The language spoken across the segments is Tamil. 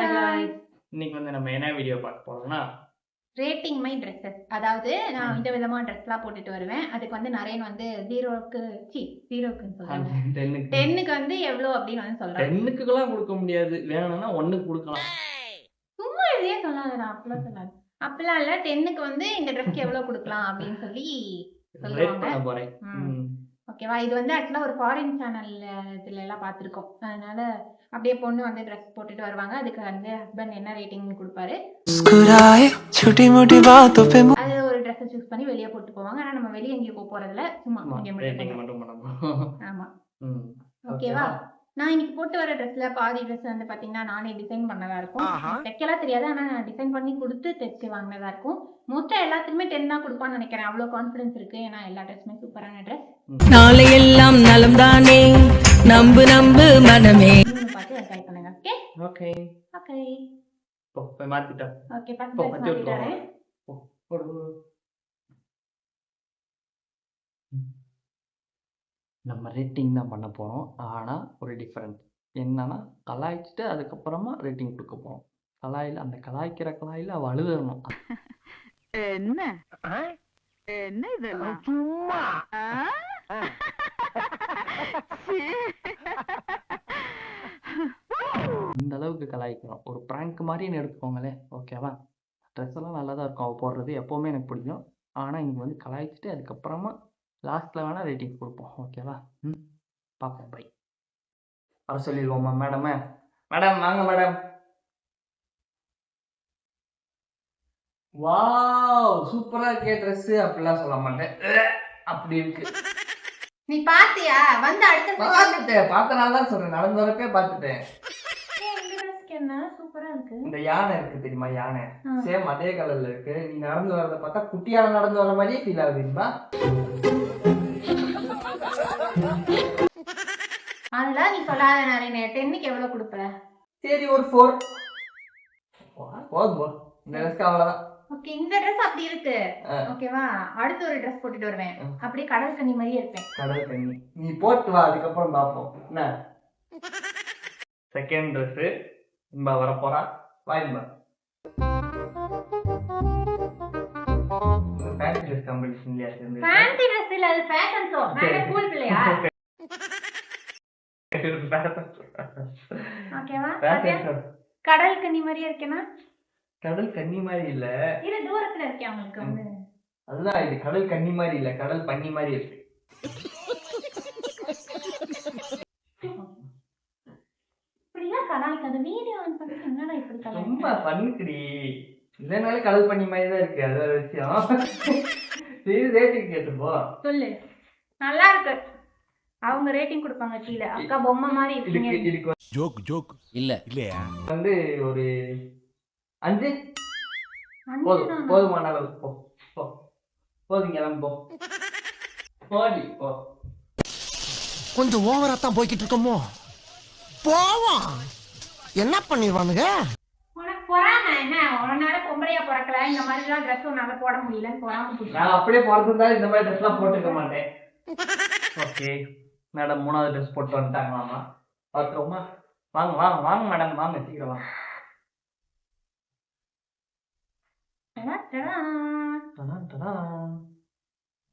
guys. இன்னைக்கு வந்து நம்ம என்ன வீடியோ பார்க்க போறோம்னா ரேட்டிங் மை ட்ரெஸ்ஸஸ். அதாவது நான் இந்த விதமா ட்ரெஸ்லாம் போட்டுட்டு வருவேன். அதுக்கு வந்து நரேன் வந்து 0க்கு 0க்குன்னு சொல்றாங்க. 10க்கு வந்து எவ்வளவு அப்படின்னு வந்து சொல்றாங்க. 10க்குலாம் கொடுக்க முடியாது. வேணும்னா 1க்கு கொடுக்கலாம். சும்மா இதே சொல்லாதடா. அப்பலாம் சொல்லாத. அப்பலாம் இல்ல 10க்கு வந்து இந்த ட்ரெஸ்க்கு எவ்வளவு கொடுக்கலாம் அப்படின்னு சொல்லி ரேட் பண்ண போறேன். ஓகேவா? இது வந்து ஆக்சுவலா ஒரு ஃபாரின் சேனல்ல இதுல எல்லாம் பார்த்திருக்கோம். அதனால அப்படியே பொண்ணு வந்து ட்ரெஸ் போட்டுட்டு வருவாங்க. அதுக்கு வந்து ஹஸ்பண்ட் என்ன ரேட்டிங் கொடுப்பாரு அது ஒரு ட்ரெஸ் சூஸ் பண்ணி வெளியே போட்டு போவாங்க. ஆனா நம்ம வெளியே எங்கேயும் போறதுல சும்மா ஆமா. ஓகேவா? நான் இன்னைக்கு போட்டு வர ட்ரெஸ்ல பாதி ட்ரெஸ் வந்து பாத்தீங்கன்னா நானே டிசைன் பண்ணதா இருக்கும். தைக்கலாம் தெரியாது, ஆனா டிசைன் பண்ணி கொடுத்து தைச்சு வாங்கினதா இருக்கும். மொத்தம் எல்லாத்துக்குமே 10 தான் கொடுப்பான்னு நினைக்கிறேன். அவ்வளவு கான்ஃபிடன்ஸ் இருக்கு. ஏன்னா எல்லா ட்ரெஸ்ஸுமே சூப்பரான ட்ரெஸ். நாளை எல்லாம் நலம் தானே, நம்பு நம்பு மனமே. பார்த்து ட்ரை பண்ணுங்க. ஓகே ஓகே ஓகே போய் மாத்திட்டா. ஓகே பார்த்து மாத்திட்டாரே. நம்ம ரேட்டிங் தான் பண்ண போறோம். ஆனா ஒரு டிஃபரன்ஸ் என்னன்னா கலாய்ச்சிட்டு அதுக்கப்புறமா ரேட்டிங் கொடுக்க போறோம். கலாயில அந்த கலாய்க்கிற கலாயில அவ அழுதணும். என்ன என்ன இதெல்லாம் சும்மா இந்த அளவுக்கு கலாய்க்கிறோம். ஒரு பிராங்க் மாதிரின்னு எடுத்துக்கோங்களேன். ஓகேவா? ட்ரெஸ் எல்லாம் நல்லா தான் இருக்கும். அவள் போடுறது எப்போவுமே எனக்கு பிடிக்கும். ஆனால் இங்கே வந்து கலாய்ச்சிட்டு அதுக்கப்புறமா லாஸ்ட்டில் வேணால் ரேட்டிங் கொடுப்போம். ஓகேவா? பார்ப்போம். பை வர சொல்லிடுவோம்மா. மேடம் வாங்க மேடம். வாவ் சூப்பராக இருக்கே ட்ரெஸ்ஸு அப்படிலாம் சொல்ல மாட்டேன். அப்படி இருக்கு. நீ பாத்தியா? வந்து அடுத்த பார்த்தனால தான் சொல்றேன். நடந்து வரப்பே பார்த்துட்டேன். சூப்பரா இருக்கு. இந்த யானை இருக்கு தெரியுமா? யானை சேம் அதே கலர்ல இருக்கு. நீ நடந்து வரத பார்த்தா குட்டியான நடந்து வர மாதிரியே ஃபீல் ஆகுது தெரியுமா? அதெல்லாம் நீ சொல்லாத. நிறைய 10க்கு எவ்வளவு கொடுப்ப? சரி ஒரு 4 போதும். இந்த ட்ரெஸ்க்கு அவ்வளவுதான். ஓகே இந்த ட்ரெஸ் அப்படி இருக்கு. ஓகேவா? அடுத்து ஒரு ட்ரெஸ் போட்டுட்டு வருவேன். அப்படியே கடல் கன்னி மாதிரியே இருப்பேன். கடல் கன்னி நீ போட்டு வா, அதுக்கப்புறம் பார்ப்போம். என்ன செகண்ட் ட்ரெஸ் இன்பா வர போறா. வா இன்பா. ஃபேன்சி ட்ரெஸ் காம்படிஷன்லயா சேர்ந்து? ஃபேன்சி ட்ரெஸ் இல்ல, அது ஃபேஷன் ஷோ. நான் ஸ்கூல் பிள்ளையா? ஓகேவா? கடல் கன்னி மாதிரியே இருக்கேனா? கடல் கன்னி மாதிரி இல்ல, இது தூரத்துல இருக்கே. உங்களுக்கு வந்து அதுதான் இது கடல் கன்னி மாதிரி இல்ல, கடல் பன்னி மாதிரி இருக்கு. இப்படியா கலாய்க்காத. வீடியோ ஆன் பண்ணி என்னடா இப்படி கலாய்? ரொம்ப பண்ணுக்குடி. இல்லனால கடல் பன்னி மாதிரி தான் இருக்கு. அது ஒரு விஷயம். சரி ரேட்டிங் கேட்டுப்போ. சொல்லு. நல்லா இருக்கு. அவங்க ரேட்டிங் கொடுப்பாங்க கீழ. அக்கா பொம்மை மாதிரி இருக்கீங்க. ஜோக் இல்ல இல்லையா? வந்து ஒரு 5 போதுமான அளவு. போதுங்க போ. போடி போ. கொஞ்சம் ஓவரா தான் போய்கிட்டு இருக்கோமோ. போவோம். என்ன பண்ணிடுவானுங்க? உனக்கு பொறாம என்ன? உன்னால பொம்பளையா பிறக்கல, இந்த மாதிரி எல்லாம் ட்ரெஸ் உன்னால போட முடியலன்னு பொறாம. நான் அப்படியே பிறந்திருந்தா இந்த மாதிரி ட்ரெஸ் எல்லாம் போட்டுக்க மாட்டேன். ஓகே மேடம் 3வது ட்ரெஸ் போட்டு வந்துட்டாங்களாமா. பார்த்துருவோமா? வாங்க வாங்க வாங்க மேடம் வாங்க சீக்கிரம் வாங்க.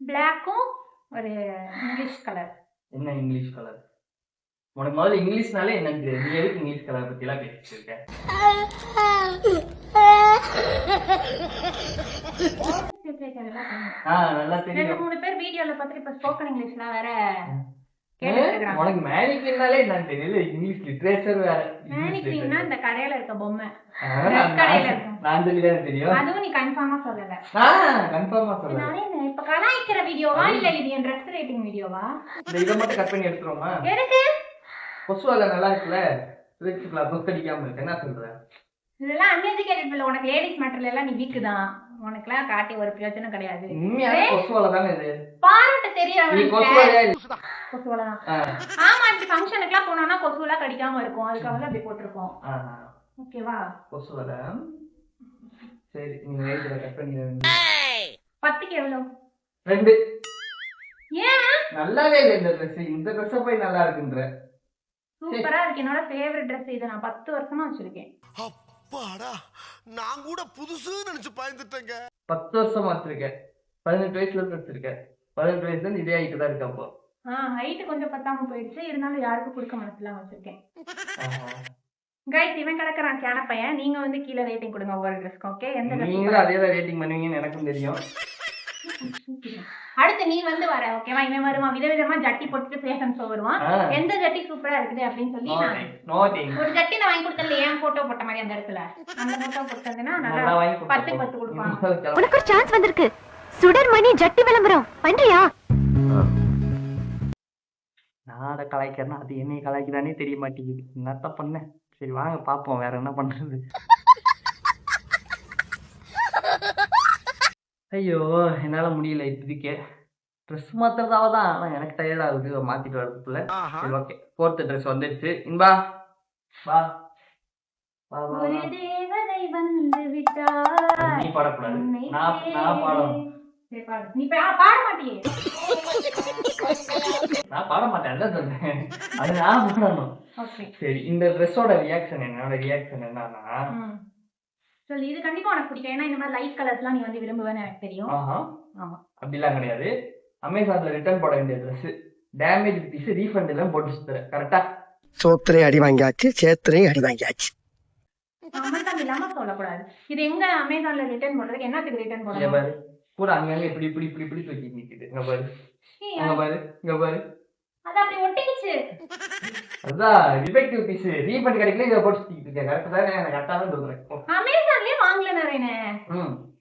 பிளாக்கும் ஒரு இங்கிலீஷ் கலர். என்ன இங்கிலீஷ் கலர்? உனக்கு முதல்ல இங்கிலீஷ்னாலே என்னன்னு தெரியாது. நீ எதுக்கு இங்கிலீஷ் கலர் பத்தி எல்லாம் பேசிட்டு இருக்க? நல்லா தெரியும். 2-3 பேர் வீடியோல பார்த்துட்டு இப்ப ஸ்போக்கன் இங்கிலீஷ்ல வேற. உனக்கு மேனிக்யூர்னாலே என்னன்னு தெரியல, இங்கிலீஷ் லிட்ரேச்சர் வேற. மேனிக்யூர்னா இந்த கடையில இருக்க பொம்மை. நான் தெரியும் தெரியும். அதுவும் நீ கன்ஃபார்மா சொல்லல. கன்ஃபார்மா சொல்லல. இப்ப கலாய்க்கிற வீடியோவா இல்ல இது என் ட்ரெஸ் ரேட்டிங் வீடியோவா? இந்த இத மட்டும் கட் பண்ணி எடுத்துறோமா? எதுக்கு? கொசுவால நல்லா இருக்குல, ரிச்சுக்குல தொக்கடிக்காம இருக்கு. என்ன சொல்ற? இதெல்லாம் அன்எஜுகேட்டட் பிள்ளை. உனக்கு லேடிஸ் மேட்டர்ல எல்லாம் நீ வீக் தான். உனக்குலாம் காட்டி ஒரு பிரயோஜனம் கிடையாது. உண்மையாவே கொசுவால தானே இது. பாருட்டு தெரியும். நீ கொசுவாலையா? கொசுவால தான். ஆமா, இந்த ஃபங்க்ஷனுக்குலாம் போனோம்னா கொசுவெல்லாம் கடிக்காம இருக்கும். அதுக்காக தான் அப்படி போட்டுருக்கோம். ஓகேவா? கொசுவால. சரி நீ ரைட்ல கட் பண்ணிடுங்க. 10க்கு எவ்வளவு? 2. ஏன்? நல்லாவே இல்ல இந்த ட்ரெஸ். இந்த ட்ரெஸ் போய் நல்லா இருக்குன்ற. சூப்பரா இருக்கு. என்னோட ஃபேவரட் Dress இது. நான் 10 வருஷமா வச்சிருக்கேன். அப்பாடா நான் கூட புதுசு நினைச்சு பயந்துட்டேங்க. 10 வருஷமா வச்சிருக்கேன். 18 வயசுல இருந்து வச்சிருக்கேன். 18 வயசுல இருந்து இதே ஹைட்டு தான் இருக்கு அப்போ. ஹைட் கொஞ்சம் பத்தாம போயிடுச்சு. இருந்தாலும் யாருக்கும் கொடுக்க மனசுலாம் வச்சிருக்கேன். கைஸ், இவன் கிடக்குறான் கேன பையன். நீங்க வந்து கீழே ரேட்டிங் கொடுங்க ஒவ்வொரு ட்ரெஸ்க்கும். ஓகே, எந்த நீங்களும் அதே தான் ரேட்டிங் பண்ணுவீங்கன்னு எனக்கும் தெரியும். அடுத்து நீ வந்து வர. ஓகேவா? இவன் வருவான் விதவிதமா ஜட்டி போட்டுட்டு ஃபேஷன் ஷோ வருவான். எந்த ஜட்டி சூப்பரா இருக்குது அப்படின்னு சொல்லி ஒரு ஜட்டி நான் வாங்கி கொடுத்தல, ஏன் போட்டோ போட்ட மாதிரி அந்த இடத்துல அந்த போட்டோ போட்டதுன்னா நல்லா 10 கொடுப்பாங்க. உனக்கு ஒரு சான்ஸ் வந்திருக்கு. சுடர்மணி ஜட்டி விளம்பரம் பண்றியா? நான் அதை கலாய்க்கிறேன்னா அது என்னை கலாய்க்கிறானே தெரிய மாட்டேங்குது. என்னத்த பண்ணேன். சரி வாங்க பார்ப்போம் வேற என்ன பண்றது. ஐயோ என்னால முடியல இப்போதைக்கு. ட்ரெஸ் மாத்துறதாவ தான், ஆனால் எனக்கு டயர்ட் ஆகுது மாத்திட்டு வரதுக்குள்ள. சரி ஓகே, 4th ட்ரெஸ் வந்துடுச்சு. இன்பா வா வா வா. ஒரு தேவதை வந்து விட்டார். நீ பாடக்கூடாது, நான் பாடணும். நீ பாட மாட்டியே. நான் பாட மாட்டேன், அதான் சொல்றேன். அது நான் பாடணும். சரி, இந்த ட்ரெஸ்ஸோட ரியாக்ஷன் என்னோட ரியாக்ஷன் என்னன்னா சொல்லு. இது கண்டிப்பா உனக்கு பிடிக்கும். ஏன்னா இந்த மாதிரி லைட் கலர்ஸ்லாம் நீ வந்து விரும்புவேன்னு எனக்கு தெரியும். ஆமா, அப்படிலாம் கிடையாது. அமேசான்ல ரிட்டர்ன் போட வேண்டிய ட்ரெஸ் டேமேஜ் பீஸ் ரீஃபண்ட் எல்லாம் போட்டு சுத்துறேன். கரெக்டா? சோத்திரையும் அடி வாங்கியாச்சு, சேத்திரையும் அடி வாங்கியாச்சு. அமேசான் இல்லாம சொல்லக்கூடாது. இது எங்க அமேசான்ல ரிட்டர்ன் போடுறதுக்கு என்னத்துக்கு ரிட்டர்ன் போடுறது? கூட அங்கங்க இப்படி இப்படி இப்படி இப்படி தூக்கி நிக்குது. இங்க பாரு, இங்க பாரு, இங்க பாரு. அது அப்படி ஒட்டிக்கிச்சு. அதான் டிஃபெக்டிவ் பீஸ் ரீஃபண்ட் கிடைக்கல, இத போட்டு சுத்திட்டு இருக்கேன். கரெக்ட்டா தான், நான் கரெக்ட்டா தான் சொல்றேன். அமேசான்லயே வாங்கல நரேனே.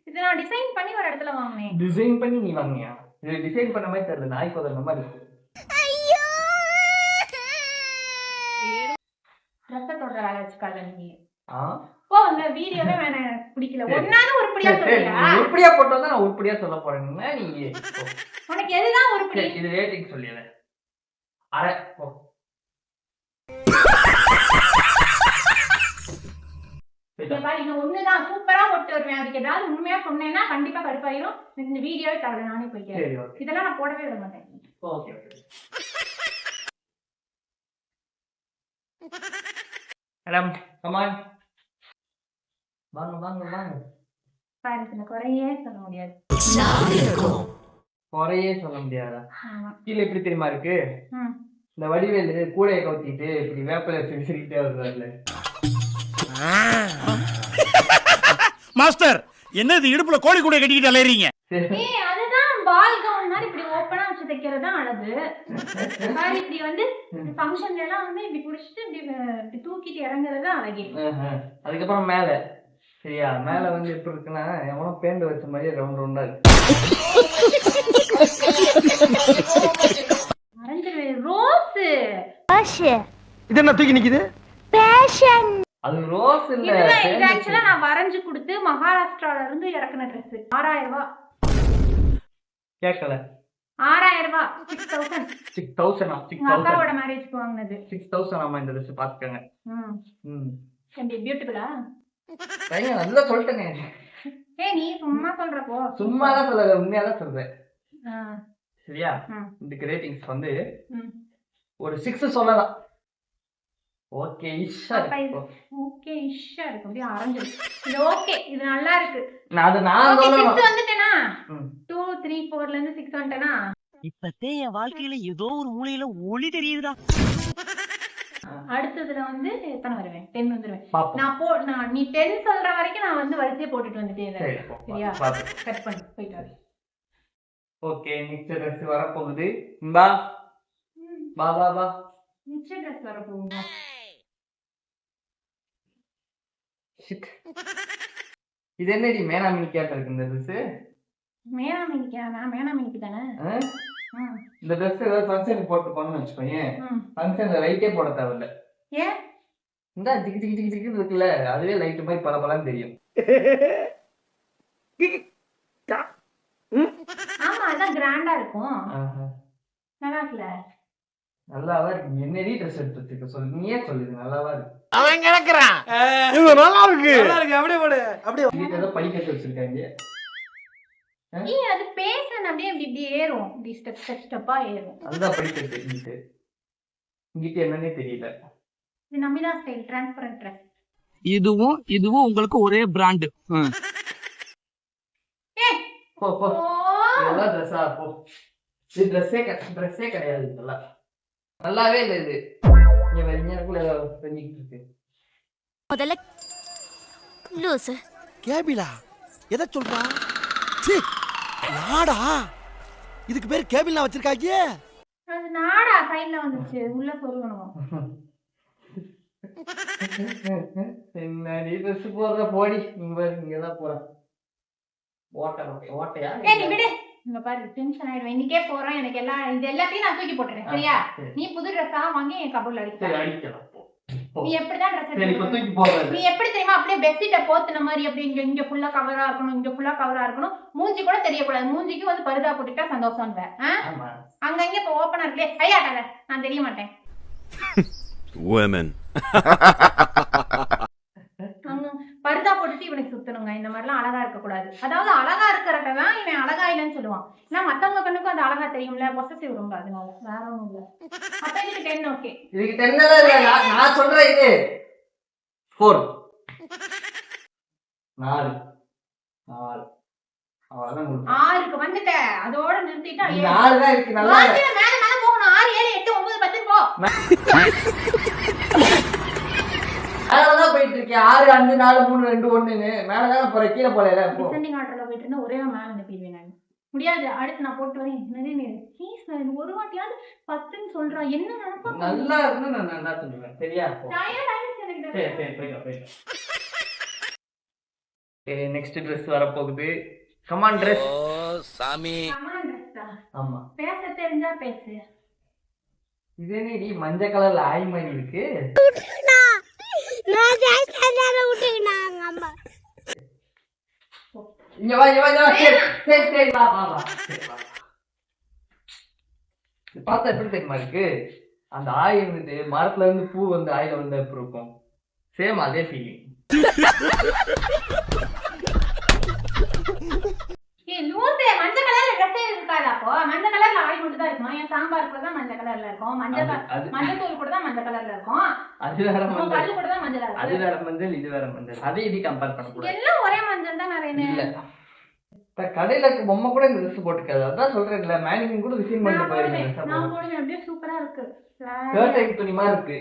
இது நான் டிசைன் பண்ணி ஒரு இடத்துல வாங்குனேன். டிசைன் பண்ணி நீ வாங்குனியா? இது டிசைன் பண்ண மாதிரி தெரியல, நாய் கொதற மாதிரி இருக்கு. ஐயோ ட்ரெஸ் தொடுற வேலை வச்சுக்காத நீ. போ, அந்த வீடியோவே வேணாம், எனக்கு பிடிக்கல. ஒண்ணான உருப்படியா சொல்றியா? உருப்படியா போட்டா தான் நான் உருப்படியா சொல்ல போறேன்னா நீ உனக்கு எதுதான் உருப்படி? இது ரேட்டிங் சொல்லியல. அரை போ. ஒண்ணுதான் சூப்பரா போட்டு வருவேன். அதுக்கு ஏதாவது உண்மையா சொன்னேன்னா கண்டிப்பா கடுப்பாயிரும். இந்த வீடியோவே தவிர நானே போய்க்கிறேன். இதெல்லாம் நான் போடவே விட மாட்டேன். மேடம் கம் ஆன், வாங்க வாங்க வாங்க. பாருங்க, குறையே சொல்ல முடியாது. குறையே சொல்ல முடியாதா? கீழே எப்படி தெரியுமா இருக்கு? இந்த வடிவேலு கூடையை கவுத்திட்டு இப்படி வேப்பலை விசிறிக்கிட்டே வருவார்ல. மாஸ்டர், என்னது இடுப்புல கோழி கூட கட்டிக்கிட்டு அலையறீங்க? அதுதான் பால் கவுன் மாதிரி இப்படி ஓப்பனா வச்சு தைக்கிறது தான் அழகு. இப்படி வந்து ஃபங்க்ஷன்ல எல்லாம் வந்து இப்படி புடிச்சிட்டு இப்படி தூக்கிட்டு இறங்குறது தான் அழகே. அதுக்கப்புறம் மேல சரியா, மேல வந்து எப்படி இருக்குன்னா எவனோ பேண்ட் வச்ச மாதிரி ரவுண்ட் ரவுண்டா இருக்கு. ரோஸ் இது என்ன தூக்கி நிக்குது? பேஷன். அது ரோஸ் இல்ல. இது ஆக்சுவலா நான் வரைஞ்சு கொடுத்து மகாராஷ்டிரால இருந்து இறக்குன Dress. 6000 ரூபாய். கேக்கல. 6000 ரூபாய். 6000. 6000 அக்காவோட மேரேஜ்க்கு வாங்குனது. 6000 ஆமா. இந்த Dress பாத்துக்கங்க. எப்படி பியூட்டிஃபுல்லா? பையன் நல்லா சொல்லிட்டேனே. நீ சும்மா சொல்றப்போ. சும்மா தான் சொல்றேன், உண்மையா தான் சொல்றேன். சரியா? இதுக்கு ரேட்டிங்ஸ் வந்து ஒரு 6 சொல்லலாம். ஓகே இஷ்ஷா இருக்கு. ஓகே இஷ்ஷா இருக்கு. அப்படியே ஆரஞ்சிருக்கு. இது ஓகே, இது நல்லா இருக்கு. நான் சொல்லணும். 6 வந்துட்டேனா? 2 3 4ல இருந்து 6 வந்துட்டேனா? இப்பதே என் வாழ்க்கையில ஏதோ ஒரு மூலையில ஒளி தெரியுதுடா. அடுத்ததுல வந்து எத்தனை வருவேன்? 10 வந்துருவேன். நான் நீ 10 சொல்ற வரைக்கும் நான் வந்து வரிசையை போட்டுட்டு வந்துட்டேன். சரியா? கட் பண்ணி போயிட்டு வரேன். ஓகே, நெக்ஸ்ட் Dress வர போகுது. பா வா வா வா. நெக்ஸ்ட் Dress வர போகுது. இது என்னடி மேனாமினி கேட்ட இருக்கு இந்த Dress? மேனாமினிக்கா? நான் மேனாமினிக்கு தானே. இந்த Dress ஏதாவது ஃபங்க்ஷனுக்கு போட்டு போகணும்னு வச்சுக்கோயேன். ஃபங்க்ஷன்ல லைட்டே போட தேவையில்ல. ஏன்? இந்த டிக் டிக் டிக் டிக் இருக்குல்ல, அதுவே லைட் மாதிரி பளபளன்னு தெரியும். ஆமா, அதான் கிராண்டா இருக்கும். நல்லா இருக்குல்ல? நல்லாவா இருக்கு. என்னடி Dress எடுத்து வச்சிருக்க சொல்லு, நீயே சொல்லுது. நல்லாவா இருக்கு. அவன் கிடக்குறான். இது நல்லா இருக்கு. நல்லா இருக்கு. அப்படியே போடு. அப்படியே வீட்ல ஏதோ பை கட்டி வச்சிருக்காங்க. அது பேஷன் அப்படியே இப்படி ஏறும். இப்படி ஸ்டெப் ஸ்டெப்பா ஏறும். அதுதான் பை கட்டு. இங்கிட்டு என்னன்னே தெரியல. இது நமிதா ஸ்டைல் டிரான்ஸ்பரண்ட் ட்ரெஸ். இதுவும் உங்களுக்கு ஒரே பிராண்ட். போ போ இதெல்லாம் ட்ரெஸ்ஸா போ. இது ட்ரெஸ்ஸே கிடையாது. இதெல்லாம் நல்லாவே இல்லை. இது இங்க வெறிஞருக்குள்ள செஞ்சுக்கிட்டு இருக்கு. முதல்ல லூசு கேபிளா எதை சொல்றா? சீ, நாடா இதுக்கு பேர் கேபிள்லாம் வச்சிருக்காங்க. அது நாடா சைடுல வந்துச்சு, உள்ள சொல்லணும். என்னடி ட்ரெஸ் போடுற போடி. இங்க பாரு, இங்கதான் போறேன். ஓட்டையா? ஏய் நீ விடு. இங்க பாரு டென்ஷன் ஆயிடுவேன். இன்னைக்கே போறேன். எனக்கு இது எல்லாத்தையும் நான் தூக்கி போட்டுறேன். சரியா? நீ புது ட்ரெஸ்ஸா வாங்கி என் கபோர்ட்ல அடிக்க. சரி அடிக்கலாம். நீ எப்படிதான் ட்ரெஸ் சரி இப்ப தூக்கி போடுறது. நீ எப்படி தெரியுமா? அப்படியே பெட்ஷீட்டை போத்துன மாதிரி அப்படியே இங்க ஃபுல்லா கவரா இருக்கணும், இங்க ஃபுல்லா கவரா இருக்கணும். மூஞ்சி கூட தெரியக்கூடாது. மூஞ்சிக்கு வந்து பருதா போட்டுட்டா சந்தோஷம். ஆமா. அங்க இங்க இப்ப ஓப்பனா இருக்கே. ஐயா கதை நான் தெரிய மாட்டேன். women பருதா போட்டுட்டு இவனுக்கு சுத்தணுங்க. இந்த மாதிரிலாம் அழகா இருக்க கூடாது. அதாவது அழகா இருக்கிறதான் இவன் அழகா இல்லைன்னு சொல்லுவான். ஏன்னா மத்தவங்க கண்ணுக்கும் அது அழகா தெரியும்ல, பொசசிவ் ரொம்ப. அதனால வேற ஒண்ணும் இல்ல. அப்ப இதுக்கு 10 ஓகே. இதுக்கு 10 எல்லாம் இல்ல. நான் சொல்றேன் இது 4 4 அவ்வளவுதான் கொடுப்பேன். 6க்கு வந்துட்ட. அதோட நிறுத்திட்டா 4 தான் இருக்கு. நல்லா மேல மேல போகணும். 6 7 8 9 10 போ. மேலதான் போயிட்டு இருக்கேன். 6 5 4 3 2 1ன்னு மேலதான் போற. கீழே போல. டிசெண்டிங் ஆர்டர்ல போயிட்டு இருந்தா ஒரே மேல அனுப்பிடுவேன் நான். முடியாது. அடுத்து நான் போட்டு வரேன். என்னது ப்ளீஸ் ஒரு வாட்டியாவது 10ன்னு சொல்றான். என்ன நினைப்பா? நல்லா இருக்குன்னு நான் நல்லா சொல்லுவேன். சரியா? டயர்ட் ஆயிடுச்சு எனக்கு. சரி போயிட்டு. ஓகே நெக்ஸ்ட் Dress வர போகுது. Come on Dress. ஓ சாமி. கமான் ட்ரெஸ்ஸா? ஆமா. பேச தெரிஞ்சா பேசு. இது என்னடி மஞ்சள் கலர்ல ஆய் மாதிரி இருக்கு? இங்க வா. சரி வா. பார்த்தா எப்படி தெரியுமா இருக்கு? அந்த ஆய் இருந்துட்டு மரத்துல இருந்து பூ வந்து ஆயில வந்து எப்படி இருக்கும்? சேம் அதே ஃபீலிங். லூசே, மஞ்சள் கலர்ல ட்ரெஸ்ஸே இருக்காது. அப்போ மஞ்சள் கலர்ல ஆயில் மட்டும் தான் இருக்கும். என் சாம்பார் கூட தான் மஞ்சள் கலர்ல இருக்கும். மஞ்சள் தூள் கூட தான் மஞ்சள் கலர்ல இருக்கும். அது வேற மஞ்சள். கல்லு கூட தான் மஞ்சள். அது வேற மஞ்சள், இது வேற மஞ்சள். அதே இது கம்பேர் பண்ண கூடாது. எல்லாம் ஒரே மஞ்சள் தான் நிறைய. இல்ல கடையில இருக்க பொம்மை கூட இந்த ட்ரெஸ் போட்டுக்காது. அதான் சொல்றேன்ல, மேனிங் கூட டிசைன் பண்ணிட்டு போயிருக்கேன். நான் போடுவேன். அப்படியே சூப்பரா இருக்கு. கர்டைன் துணி மாதிரி இருக்கு.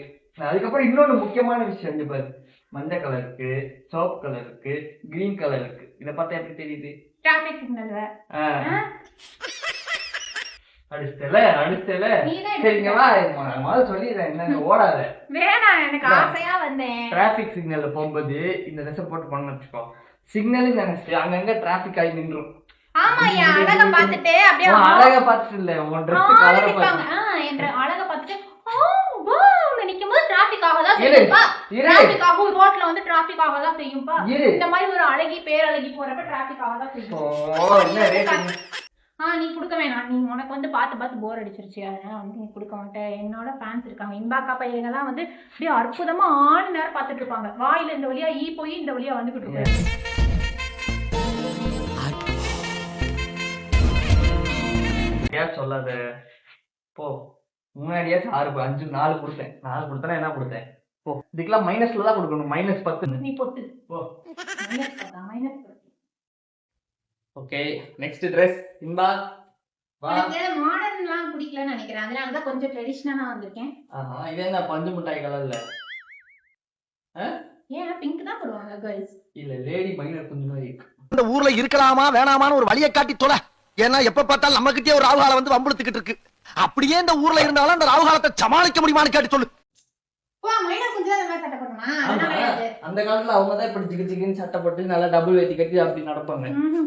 அதுக்கப்புறம் இன்னொன்னு முக்கியமான விஷயம் இங்க பாரு. மஞ்சள் கலர் இருக்கு, சிவப்பு கலர் இருக்கு, கிரீன் கலர் இருக்கு. இத பார்த்தா எப்படி தெரியுது? Traffic signal. அடுத்தல சரிங்க வா. முதல்ல சொல்லிடுறேன், என்ன ஓடாத. வேணாம், எனக்கு ஆசையா வந்தேன். டிராபிக் சிக்னல்ல போகும்போது இந்த ட்ரெஸ் போட்டு போனோம்னு வச்சுக்கோ, சிக்னல் நினைச்சு அங்கங்க டிராபிக் ஆகி நின்றும். ஆமாயா, அழக பாத்துட்டு அப்படியே அழக பாத்துட்டு இல்ல, உன் ட்ரெஸ் கலர் பாத்து என்ற அழக பாத்துட்டு நிக்கும்போது டிராபிக் ஆகதான் செய்யும்பா. டிராபிக் ஆகும், ரோட்ல வந்து டிராபிக் ஆகதான் செய்யும்பா. இந்த மாதிரி ஒரு அழகி பேரழகி போறப்ப டிராபிக் ஆகதான் செய்யும். நீ குடுக்க வேணாம். நீ உனக்கு வந்து பார்த்து போர் அடிச்சிருச்சு, அதனால வந்து நீ குடுக்க மாட்டேன். என்னோட ஃபேன்ஸ் இருக்காங்க, இன்பாக்கா பையங்க எல்லாம் வந்து அப்படியே அற்புதமா 6 நேரம் பார்த்துட்டு இருப்பாங்க. வாயில இந்த வழியா ஈ போய் இந்த வழியா வந்துகிட்டு இருக்காங்க. சொல்லாத போ. முன்னாடியே 6 5 4 கொடுத்தேன். 4 கொடுத்தா என்ன கொடுத்தேன்? போ. இதுக்கெல்லாம் மைனஸ்ல தான் கொடுக்கணும். -10. நீ பொட்டு போ. Minus. Okay next Dress Inba வா. எனக்கு மாடர்ன்லாம் பிடிக்கலன்னு நினைக்கிறேன், அதனால தான் கொஞ்சம் ட்ரெடிஷனலா வந்திருக்கேன். இது என்ன பஞ்சு மிட்டாய் கலர்ல? ஏன் பிங்க் தான் போடுவாங்க கேர்ள்ஸ்? இல்ல லேடி மைனர் கொஞ்சம் மாதிரி இருக்கு. இந்த ஊர்ல இருக்கலாமா வேணாமான்னு ஒரு வழியை காட்டி தொலை. ஏன்னா எப்ப பார்த்தாலும் நம்ம கிட்டே ஒரு ராகுகாலம் வந்து வம்புழுத்துக்கிட்டு இருக்கு. அப்படியே இந்த ஊர்ல இருந்தாலும் அந்த ராகுகாலத்தை சமாளிக்க முடியுமான்னு கேட்டு சொல்லு. மைனர் கொஞ்சம் அந்த மாதிரி சட்டை போடுமா? அந்த காலத்துல அவங்க தான் இப்படி ஜிகு ஜிகுன்னு சட்டை போட்டு நல்லா டபுள் வெட்டி கட்டி அப்படி நடப்பாங்க.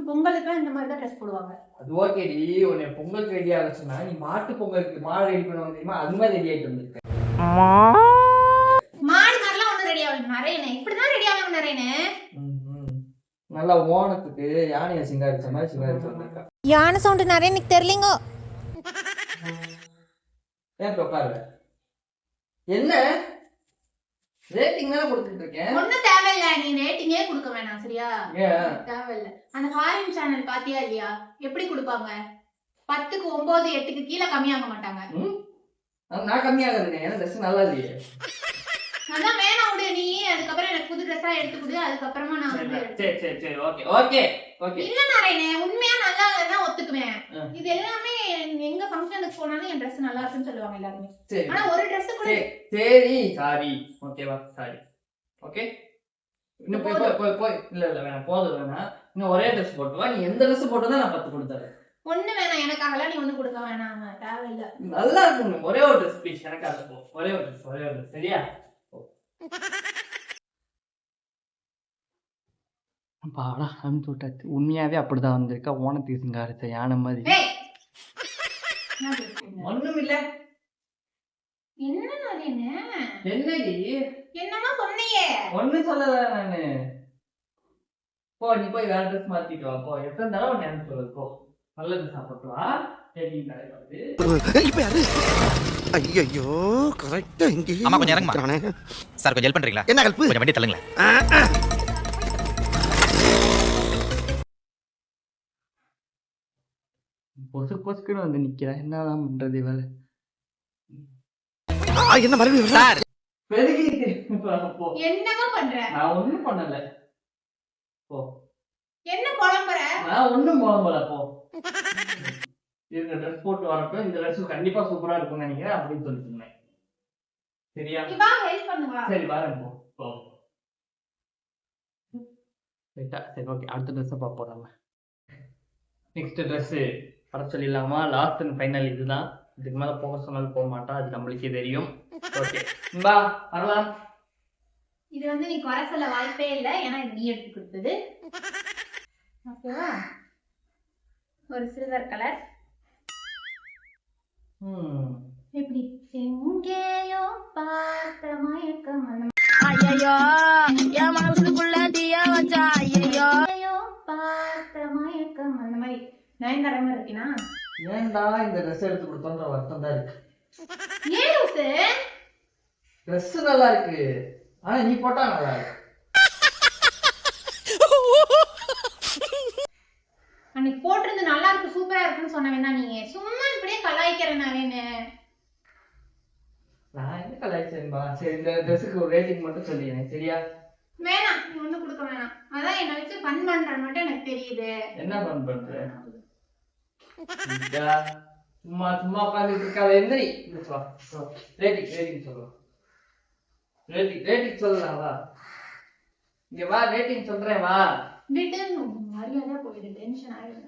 பொங்கலுக்கு இந்த மாதிரி தான் ட்ரெஸ் போடுவாங்க. அது ஓகேடி, உன்னை பொங்கலுக்கு ரெடி ஆச்சுன்னா நீ மாட்டு பொங்கலுக்கு மாடு ரெடி பண்ணுவாங்க தெரியுமா, அது மாதிரி ரெடி ஆயிட்டு வந்திருக்க. மாடு மாதிரிலாம் ஒன்னும் ரெடி ஆகல. நிறையனே இப்படிதான் ரெடி ஆகணும். நிறையனே நல்லா ஓணத்துக்கு யானையை சிங்காரிச்ச மாதிரி சிங்காரிச்சு வந்திருக்கா. யானை சவுண்ட் நிறைய எனக்கு தெரியலங்க. ஏன் உட்காரு? என்ன ரேட்டிங் தானே கொடுத்துட்டு இருக்கேன். ஒண்ணும் தேவையில்ல, நீ ரேட்டிங்கே கொடுக்க வேணாம் சரியா? தேவையில்ல. அந்த ஃபாரின் சேனல் பாத்தியா இல்லையா, எப்படி கொடுப்பாங்க? 10க்கு 9 8க்கு கீழே கம்மியாக மாட்டாங்க. நான் கம்மியாக இருக்கேன், ஏன்னா ட்ரெஸ் நல்லா இல்லையே. அதான் வேணாம் விடு நீ, அதுக்கப்புறம் எனக்கு புது ட்ரெஸ்ஸா எடுத்து கொடு, அதுக்கப்புறமா நான் வந்து சரி ஓகே இல்ல நாராயணே, உண்மையா நல்லா இல்லைன்னா ஒத்துக்குவேன். இது எல்லாமே எங்க ஃபங்க்ஷனுக்கு போனாலும் என் ட்ரெஸ் நல்லா இருக்குன்னு சொல்லுவாங்க எல்லாருமே. சரி ஆனா ஒரு ட்ரெஸ் கூட சரி சாரி ஓகேவா சாரி ஓகே. இன்னும் போய் இல்ல வேணாம் போதும் வேணாம். இன்னும் ஒரே ட்ரெஸ் போட்டு வா. நீ எந்த ட்ரெஸ் போட்டதா நான் 10 கொடுத்துறேன். ஒண்ணு வேணாம் எனக்காகலாம், நீ ஒண்ணு கொடுக்க வேணாம், தேவையில்லை. நல்லா இருக்கும். ஒரே ஒரு ட்ரெஸ் ப்ளீஸ் எனக்காக போ. ஒரே ஒரு ட்ரெஸ் சரியா? பாடா அனுப்பிச்சு விட்டாச்சு. உண்மையாவே அப்படிதான் வந்திருக்கா. ஓனத்துக்கு சிங்காரிச்ச யானை மாதிரி. ஒண்ணும் இல்ல. என்ன நாராயணே? என்னடி என்னமா சொன்னியே? ஒண்ணும் சொல்லல நானு. போ நீ போய் வேற ட்ரெஸ் மாத்திட்டு வா போ. எத்தனை தடவை ஒண்ணு எனக்கு சொல்லுது போ. நல்ல ட்ரெஸ் சாப்பிட்டு வா. இப்ப யாரு? ஐயோ கரெக்டா இங்க. அம்மா கொஞ்சம் இறங்குமா. சார் கொஞ்சம் ஹெல்ப் பண்றீங்களா? என்ன ஹெல்ப்? கொஞ்சம் வண்டி தள்ளுங்களேன். பொசுக்குன்னு வந்து நிக்கிறேன். என்னதான் பண்றது வேலை? என்ன மறுபடியும் சார் போ. என்னமா பண்ற? நான் ஒண்ணும் பண்ணல. போ. என்ன புலம்புற? நான் ஒண்ணும் போல போ. இந்த ட்ரெஸ் போட்டு வரப்ப இந்த ட்ரெஸ் கண்டிப்பா சூப்பரா இருக்கும்னு நினைக்கிறேன் அப்படின்னு சொல்லிட்டு இருந்தேன். சரியா? நீ வா ஹெல்ப் பண்ணுவா. சரி வரேன் போ. போ. சரி ஓகே அடுத்த ட்ரெஸ்ஸை பார்ப்போம் நம்ம. நெக்ஸ்ட் ட்ரெஸ் வர சொல்லிடலாமா? லாஸ்ட் அண்ட் ஃபைனல் இதுதான். இதுக்கு மேலே போக சொன்னாலும் போக மாட்டா, அது நம்மளுக்கே தெரியும். ஓகே பா வரலாம். இது வந்து நீ குறை சொல்ல வாய்ப்பே இல்லை, ஏன்னா இது நீ எடுத்து கொடுத்தது. ஓகேவா? ஒரு சில்வர் கலர். எப்படி எங்கேயோ பார்த்த மயக்கம் ஐயோ என் மனசுக்குள்ள தீயா வச்சா ஐயோ பார்த்த மயக்கம் அந்த மாதிரி நயன்தாரமா இருக்கீனா? ஏன்டா இந்த ட்ரெஸ் எடுத்து கொடுத்தோன்ற வருத்தம் தான் இருக்கு. ஏன் ட்ரெஸ் நல்லா இருக்கு, ஆனா நீ போட்டா நல்லா இருக்கு. அன்னைக்கு போட்டிருந்து நல்லா இருக்கு சூப்பரா இருக்குன்னு சொன்ன வேணா, நீங்க சும்மா இப்படியே கலாய்க்கிறேன்னு. நான் என்ன கலாய்ச்சேன்பா. சரி இந்த ட்ரெஸ்ஸுக்கு ஒரு ரேட்டிங் மட்டும் சொல்லிடுறேன் சரியா? வேணாம் நீ ஒண்ணு கொடுக்க வேணாம். அதான் என்ன வச்சு ஃபன் பண்றேன்னு மட்டும் எனக்கு தெரியுது. என்ன பண்ற? சும்மா சும்மா உட்காந்துட்டு இருக்காத. எந்திரி ரேட்டிங் சொல்லுவோம். ரேட்டிங் சொல்லலாம் வா. இங்க வா ரேட்டிங் சொல்றேன் வா. விட்டு மரியாதையா போயிடு, டென்ஷன் ஆயிடுது.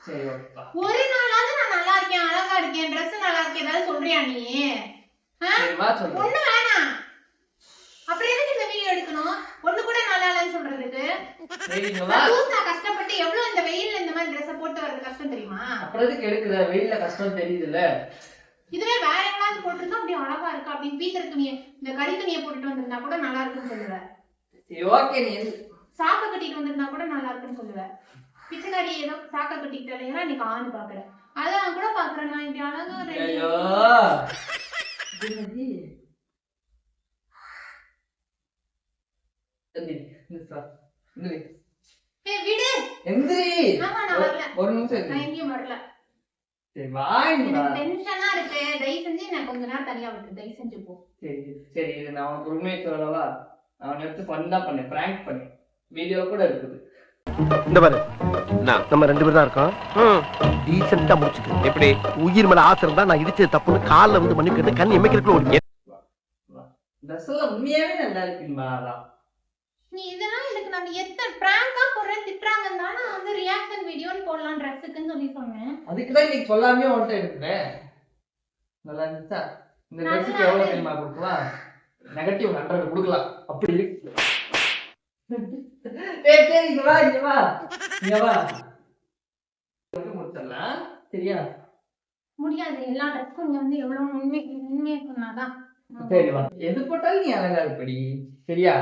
சரி ஓகேப்பா. ஒரு நாளாவது நான் நல்லா இருக்கேன் அழகா இருக்கேன் ட்ரெஸ் நல்லா இருக்கேன் ஏதாவது சொல்றியா நீ? வா சொல்றேன். ஒண்ணு வேணாம். அப்புறம் எதுக்கு இந்த வீடியோ எடுக்கணும்? ஒண்ணு கூட நல்லா இல்லைன்னு சொல்றதுக்கு? நான் கஷ்டப்பட்டு எவ்வளவு இந்த வெயில்ல இந்த மாதிரி ட்ரெஸ் போட்டு வர்றது கஷ்டம் தெரியுமா? அப்புறம் எதுக்கு எடுக்குற? வெயில்ல கஷ்டம் தெரியுதுல்ல. இதுவே வேற எங்கயாவது போட்டுருந்தா அப்படியே அழகா இருக்கு அப்படின்னு பீசர் துணியை இந்த கறி துணியை போட்டுட்டு வந்திருந்தா கூட நல்லா இருக்குன்னு சொல்லுவேன். ஓகே நீ சாக்க கட்டிட்டு வந்திருந்தா கூட நல்லா இருக்குன்னு சொல்லுவேன். பிச்சைக்காரி ஏதோ சாக்க கட்டிக்கிட்டா நீ ஆணு பாக்குறேன், அதான் கூட பாக்குறேன் நான் இப்படி அழகா. ஐயோ விடு எந்திரி. ஆமா நான் வரல, ஒரு நிமிஷம் நான் எங்கேயும் வரல. சரி வாங்க. டென்ஷனா இருக்கு, தயவு செஞ்சு நான் கொஞ்ச நேரம் தனியா விட்டு தயவு செஞ்சு போ. சரி சரி இது நான் உனக்கு உண்மையை சொல்லவா? நான் எடுத்து ஃபன் தான் பண்ணேன், பிராங்க் பண்ணேன். வீடியோ கூட இருக்குது. இந்த பாரு நம்ம 2 பேர் தான் இருக்கோம். டீசென்ட்டா முடிச்சுக்க. எப்படி உயிர் மேல ஆசை இருந்தா நான் இடிச்சது தப்புன்னு கால்ல வந்து மன்னிப்பு கேட்டு கண் எமைக்கிறதுக்குள்ள ஓடி. ட்ரெஸ் எல்லாம் உண்மையாவே நல்லா இருக்குமா? நீ இதெல்லாம் எனக்கு நான் எத்தனை பிராங்கா போடுறேன் திட்டுறாங்கன்னா நான் வந்து ரியாக்ஷன் வீடியோன்னு போடலாம் ட்ரெஸ்ஸுக்குன்னு சொல்லி சொன்னேன். அதுக்கு தான் நீ சொல்லாமே உன்கிட்ட எடுக்கிறேன். நல்லா இருந்துச்சா? இந்த ட்ரெஸ்ஸுக்கு எவ்வளவு தெரியுமா கொடுக்கலாம்? -100 கொடுக்கலாம். அப்படி இருக்கு. சரி இங்க வா முடிச்சிடலாம் சரியா? முடியாது, எல்லா ட்ரெஸ்க்கும் இங்க வந்து எவ்வளவு உண்மையை சொன்னாதான். சரி வா. எது போட்டாலும் நீ அழகா இருப்படி சரியா?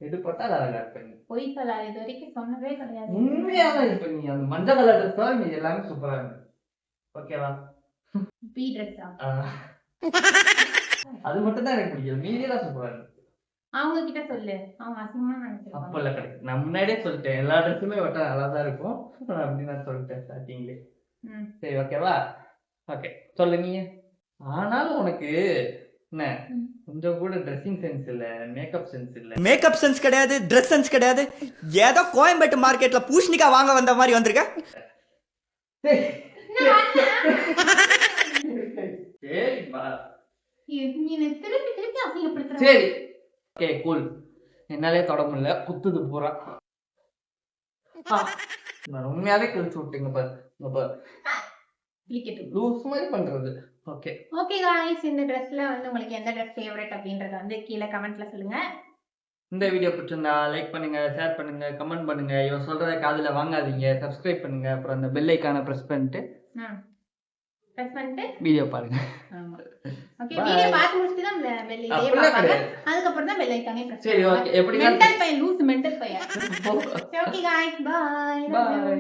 எது போட்டாலும் அழகா இருப்ப. நீ பொய் சொல்லாது, இது வரைக்கும் சொன்னதே கிடையாது. உண்மையாதான் இருப்ப. நீ அந்த மஞ்சள் கலர் ட்ரெஸ் தான் நீ எல்லாமே சூப்பரா இருக்கு. ஓகேவா? பி ட்ரெஸ்ஸா? அது மட்டும் தான் எனக்கு பிடிக்கும், மீதியெல்லாம் சூப்பரா இருக்கு. அவங்க கிட்ட சொல்லு, அவங்க அசிங்கமா நினைச்சிருப்பாங்க. அப்பல்ல கிடைக்கும். நான் முன்னாடியே சொல்லிட்டேன் எல்லா ட்ரெஸ்ஸுமே வட்டா நல்லா தான் இருக்கும் அப்படின்னு நான் சொல்லிட்டேன் ஸ்டார்டிங்லே. சரி ஓகேவா? ஓகே சொல்லு நீ. ஆனாலும் உனக்கு என்ன கொஞ்சம் கூட ட்ரெஸ்ஸிங் சென்ஸ் இல்ல, மேக்கப் சென்ஸ் இல்ல. மேக்கப் சென்ஸ் கிடையாது, ட்ரெஸ் சென்ஸ் கிடையாது. ஏதோ கோயம்பேட்டு மார்க்கெட்ல பூஷணிக்காய் வாங்க வந்த மாதிரி வந்திருக்க. சரிப்பா. நீ திருப்பி திருப்பி அசிங்கப்படுத்துற. சரி ஓகே கூல். என்னாலே தொட முடியல, குத்துது பூரா. நான் உண்மையாவே கழிச்சு விட்டீங்க பாரு. லூஸ் மாதிரி பண்றது. ஓகே ஓகே गाइस, இந்த Dressல வந்து உங்களுக்கு எந்த Dress ஃபேவரட் அப்படின்றத வந்து கீழ கமெண்ட்ல சொல்லுங்க. இந்த வீடியோ பிடிச்சிருந்தா லைக் பண்ணுங்க, ஷேர் பண்ணுங்க, கமெண்ட் பண்ணுங்க. இவன் சொல்றத காதுல வாங்காதீங்க. சப்ஸ்கிரைப் பண்ணுங்க. அப்புறம் அந்த பெல் ஐகானை பிரஸ் பண்ணிட்டு வீடியோ பாருங்க. ஆமா ஓகே, வீடியோ பார்த்து முடிச்சிட்டு தான் பெல் ஐகானை பாருங்க. அதுக்கு அப்புறம் தான் பெல் ஐகானை பிரஸ் சரி ஓகே. எப்படி மெண்டல் பையன், லூஸ் மெண்டல் பையன். Okay guys, bye. பை.